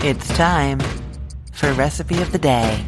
It's time for Recipe of the Day.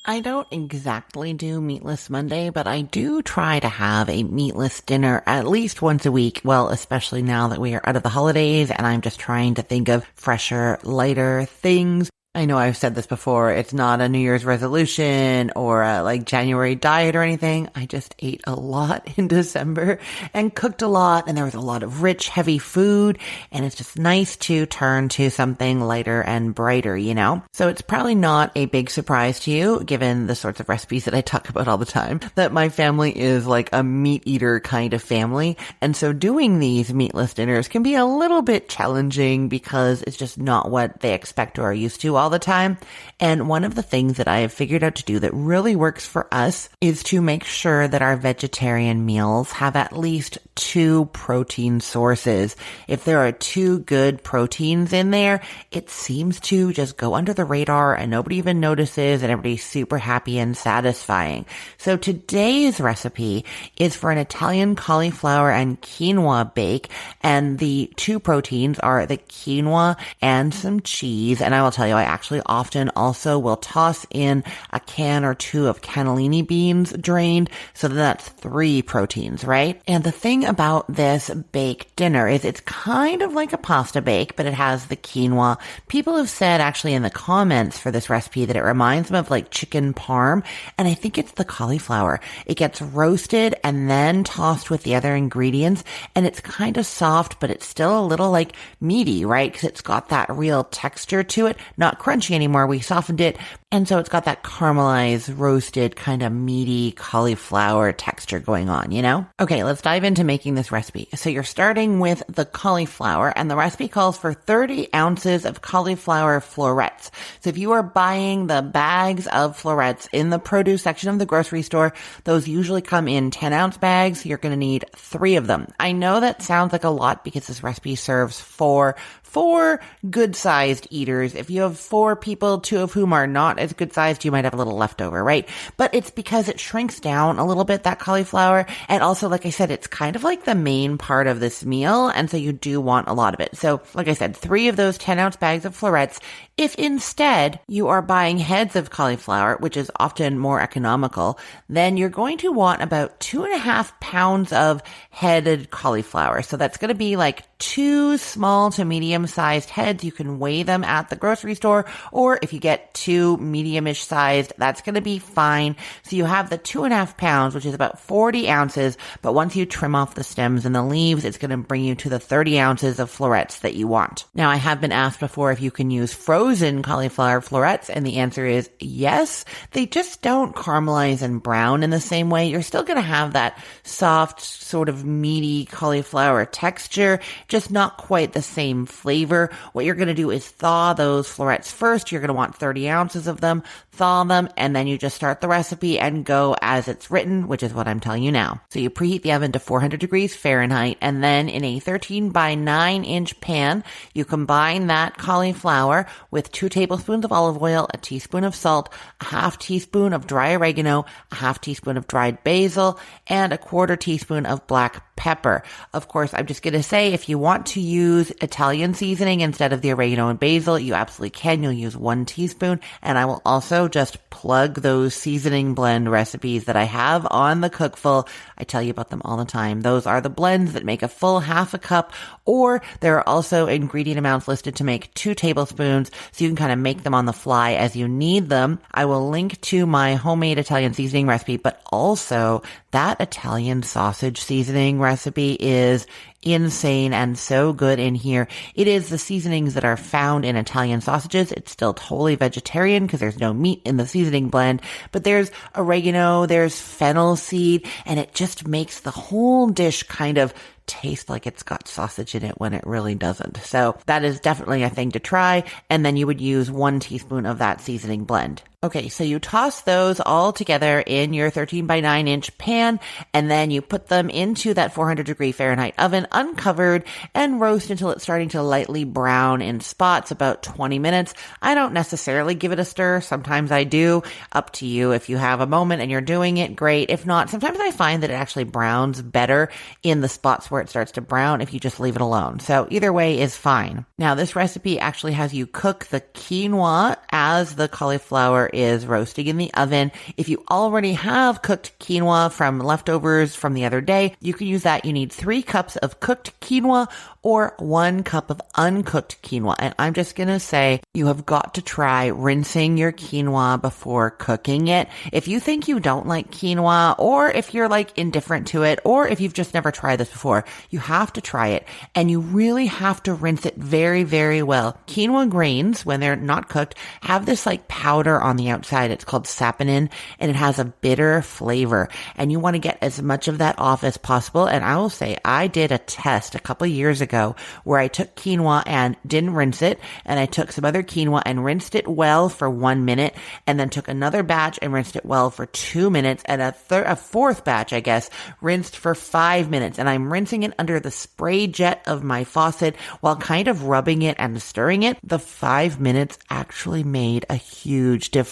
I don't exactly do Meatless Monday, but I do try to have a meatless dinner at least once a week. Well, especially now that we are out of the holidays and I'm just trying to think of fresher, lighter things. I know I've said this before. It's not a New Year's resolution or a January diet or anything. I just ate a lot in December and cooked a lot, and there was a lot of rich, heavy food, and it's just nice to turn to something lighter and brighter, you know? So it's probably not a big surprise to you, given the sorts of recipes that I talk about all the time, that my family is like a meat eater kind of family. And so doing these meatless dinners can be a little bit challenging because it's just not what they expect or are used to all the time. And one of the things that I have figured out to do that really works for us is to make sure that our vegetarian meals have at least 2 protein sources. If there are 2 good proteins in there, it seems to just go under the radar and nobody even notices and everybody's super happy and satisfying. So today's recipe is for an Italian cauliflower and quinoa bake, and the 2 proteins are the quinoa and some cheese. And I will tell you, I actually often also will toss in a can or 2 of cannellini beans drained, so that's 3 proteins, right? And the thing about this baked dinner is it's kind of like a pasta bake, but it has the quinoa. People have said actually in the comments for this recipe that it reminds them of like chicken parm, and I think it's the cauliflower. It gets roasted and then tossed with the other ingredients, and it's kind of soft, but it's still a little like meaty, right? Because it's got that real texture to it, not crunchy anymore. We softened it. And so it's got that caramelized, roasted, kind of meaty cauliflower texture going on, you know? Okay, let's dive into making this recipe. So you're starting with the cauliflower, and the recipe calls for 30 ounces of cauliflower florets. So if you are buying the bags of florets in the produce section of the grocery store, those usually come in 10-ounce bags. You're going to need 3 of them. I know that sounds like a lot because this recipe serves for 4 good-sized eaters. If you have 4 people, 2 of whom are not as good-sized, you might have a little leftover, right? But it's because it shrinks down a little bit, that cauliflower. And also, like I said, it's kind of like the main part of this meal. And so you do want a lot of it. So, like I said, 3 of those 10-ounce bags of florets. If instead you are buying heads of cauliflower, which is often more economical, then you're going to want about 2.5 pounds of headed cauliflower. So that's going to be like 2 small to medium-sized heads. You can weigh them at the grocery store, or if you get 2 medium-ish sized, that's going to be fine. So you have the 2.5 pounds, which is about 40 ounces, but once you trim off the stems and the leaves, it's going to bring you to the 30 ounces of florets that you want. Now, I have been asked before if you can use frozen cauliflower florets, and the answer is yes. They just don't caramelize and brown in the same way. You're still going to have that soft, sort of meaty cauliflower texture, just not quite the same flavor. What you're going to do is thaw those florets first. You're going to want 30 ounces of them, thaw them, and then you just start the recipe and go as it's written, which is what I'm telling you now. So you preheat the oven to 400 degrees Fahrenheit, and then in a 13 by 9 inch pan, you combine that cauliflower with 2 tablespoons of olive oil, a teaspoon of salt, a half teaspoon of dry oregano, a half teaspoon of dried basil, and a 1/4 teaspoon of black pepper. Of course, I'm just going to say if you want to use Italian seasoning instead of the oregano and basil, you absolutely can. You'll use 1 teaspoon. And I will also just plug those seasoning blend recipes that I have on the Cookful. I tell you about them all the time. Those are the blends that make a full 1/2 cup, or there are also ingredient amounts listed to make 2 tablespoons, so you can kind of make them on the fly as you need them. I will link to my homemade Italian seasoning recipe, but also that Italian sausage seasoning recipe is insane and so good in here. It is the seasonings that are found in Italian sausages. It's still totally vegetarian because there's no meat in the seasoning blend, but there's oregano, there's fennel seed, and it just makes the whole dish kind of taste like it's got sausage in it when it really doesn't. So that is definitely a thing to try. And then you would use 1 teaspoon of that seasoning blend. Okay, so you toss those all together in your 13 by 9 inch pan, and then you put them into that 400 degree Fahrenheit oven uncovered and roast until it's starting to lightly brown in spots, about 20 minutes. I don't necessarily give it a stir. Sometimes I do. Up to you. If you have a moment and you're doing it, great. If not, sometimes I find that it actually browns better in the spots where it starts to brown if you just leave it alone. So either way is fine. Now, this recipe actually has you cook the quinoa as the cauliflower is roasting in the oven. If you already have cooked quinoa from leftovers from the other day, you can use that. You need 3 cups of cooked quinoa or 1 cup of uncooked quinoa. And I'm just going to say you have got to try rinsing your quinoa before cooking it. If you think you don't like quinoa, or if you're like indifferent to it, or if you've just never tried this before, you have to try it. And you really have to rinse it very, very well. Quinoa grains, when they're not cooked, have this like powder on the outside. It's called saponin, and it has a bitter flavor. And you want to get as much of that off as possible. And I will say, I did a test a couple of years ago where I took quinoa and didn't rinse it, and I took some other quinoa and rinsed it well for 1 minute, and then took another batch and rinsed it well for 2 minutes, and a fourth batch, I guess, rinsed for 5 minutes. And I'm rinsing it under the spray jet of my faucet while kind of rubbing it and stirring it. The 5 minutes actually made a huge difference.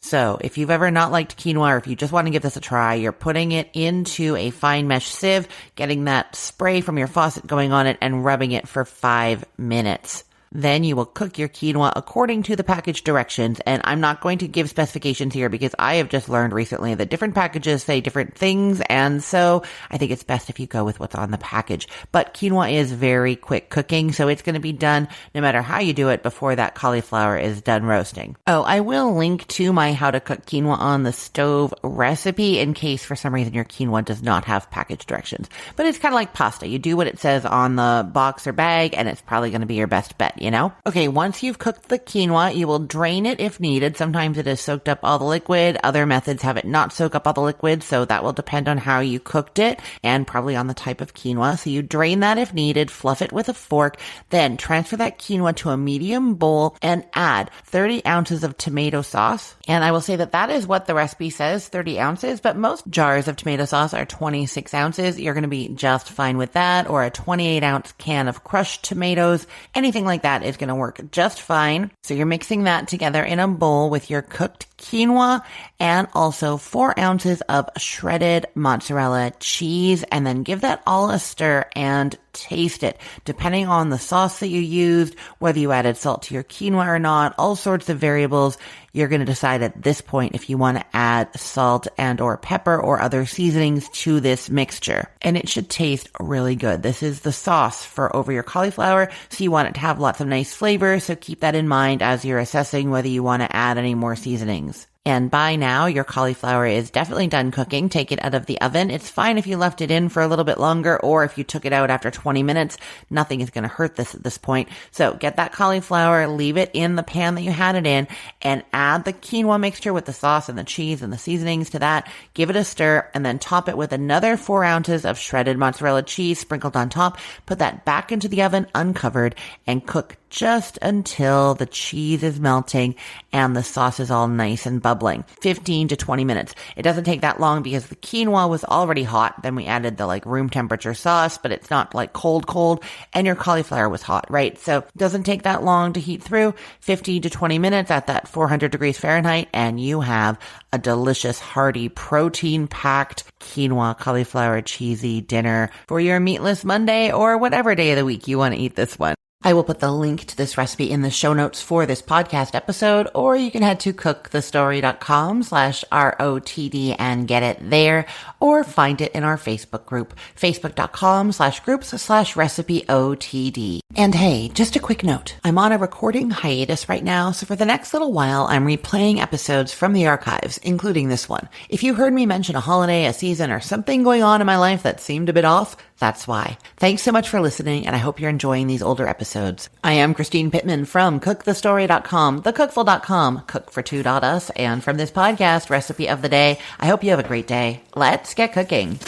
So if you've ever not liked quinoa, or if you just want to give this a try, you're putting it into a fine mesh sieve, getting that spray from your faucet going on it, and rubbing it for 5 minutes. Then you will cook your quinoa according to the package directions. And I'm not going to give specifications here because I have just learned recently that different packages say different things. And so I think it's best if you go with what's on the package. But quinoa is very quick cooking, so it's going to be done no matter how you do it before that cauliflower is done roasting. Oh, I will link to my how to cook quinoa on the stove recipe in case for some reason your quinoa does not have package directions. But it's kind of like pasta. You do what it says on the box or bag, and it's probably going to be your best bet. You know? Okay, once you've cooked the quinoa, you will drain it if needed. Sometimes it has soaked up all the liquid. Other methods have it not soak up all the liquid, so that will depend on how you cooked it and probably on the type of quinoa. So you drain that if needed, fluff it with a fork, then transfer that quinoa to a medium bowl and add 30 ounces of tomato sauce. And I will say that that is what the recipe says, 30 ounces, but most jars of tomato sauce are 26 ounces. You're going to be just fine with that, or a 28 ounce can of crushed tomatoes, anything like that is going to work just fine. So you're mixing that together in a bowl with your cooked quinoa and also 4 ounces of shredded mozzarella cheese, and then give that all a stir and taste it. Depending on the sauce that you used, whether you added salt to your quinoa or not, all sorts of variables, you're going to decide at this point if you want to add salt and or pepper or other seasonings to this mixture. And it should taste really good. This is the sauce for over your cauliflower, so you want it to have lots of nice flavor, so keep that in mind as you're assessing whether you want to add any more seasonings. And by now, your cauliflower is definitely done cooking. Take it out of the oven. It's fine if you left it in for a little bit longer, or if you took it out after 20 minutes. Nothing is going to hurt this at this point. So get that cauliflower, leave it in the pan that you had it in, and add the quinoa mixture with the sauce and the cheese and the seasonings to that. Give it a stir, and then top it with another 4 ounces of shredded mozzarella cheese sprinkled on top. Put that back into the oven uncovered and cook just until the cheese is melting and the sauce is all nice and bubbling. 15 to 20 minutes. It doesn't take that long because the quinoa was already hot. Then we added the like room temperature sauce, but it's not like cold, and your cauliflower was hot, right? So it doesn't take that long to heat through. 15 to 20 minutes at that 400 degrees Fahrenheit, and you have a delicious, hearty, protein-packed quinoa cauliflower cheesy dinner for your meatless Monday or whatever day of the week you want to eat this one. I will put the link to this recipe in the show notes for this podcast episode, or you can head to cookthestory.com/ROTD and get it there, or find it in our Facebook group, facebook.com/groups/recipeotd. And hey, just a quick note. I'm on a recording hiatus right now, so for the next little while, I'm replaying episodes from the archives, including this one. If you heard me mention a holiday, a season, or something going on in my life that seemed a bit off, that's why. Thanks so much for listening, and I hope you're enjoying these older episodes. I am Christine Pittman from cookthestory.com, thecookful.com, cookfor2.us, and from this podcast, Recipe of the Day. I hope you have a great day. Let's get cooking.